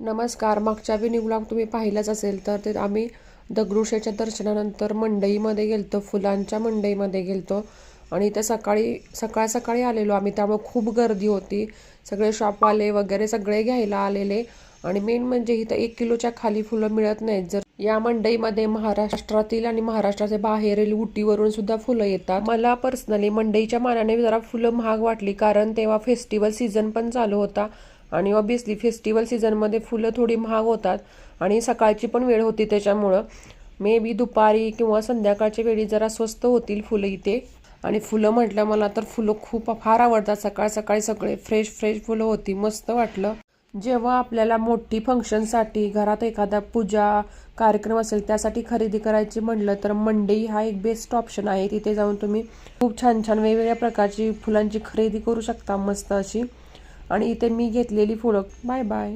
नमस्कार. मागच्या video blog तुम्ही पाहिलाच असेल तर ते आम्ही दगडूशेठच्या दर्शनानंतर मंडईमध्ये गेलतो, फुलांच्या मंडईमध्ये गेलतो आणि त्या सकाळी आलेलो आम्ही, त्यामुळे खूप गर्दी होती. सगळे शॉपवाले वगैरे सगळे घ्यायला आलेले आणि मेन म्हणजे इथं 1 किलोच्या खाली फुलं मिळत नाहीत. जर या मंडईमध्ये महाराष्ट्रातील आणि महाराष्ट्राच्या बाहेरील उटीवरून सुद्धा फुलं येतात. मला पर्सनली मंडईच्या मानाने जरा फुलं महाग वाटली, कारण तेव्हा फेस्टिवल सीझन पण चालू होता आणि ऑब्विसली फेस्टिवल सीझनमध्ये फुलं थोडी महाग होतात आणि सकाळची पण वेळ होती, त्याच्यामुळं मे बी दुपारी किंवा संध्याकाळच्या वेळी जरा स्वस्त होतील फुलं इथे. आणि फुलं म्हटलं मला तर फुलं फार आवडतात. सकाळ सकाळी सगळे फ्रेश फुलं होती, मस्त वाटलं. जेव्हा आपल्याला मोठी फंक्शनसाठी घरात एखादा पूजा कार्यक्रम असेल त्यासाठी खरेदी करायची म्हटलं तर मंडई हा एक बेस्ट ऑप्शन आहे. तिथे जाऊन तुम्ही खूप छान वेगवेगळ्या प्रकारची फुलांची खरेदी करू शकता, मस्त अशी. आणि इथे मी घेतलेली फुलं. Bye bye.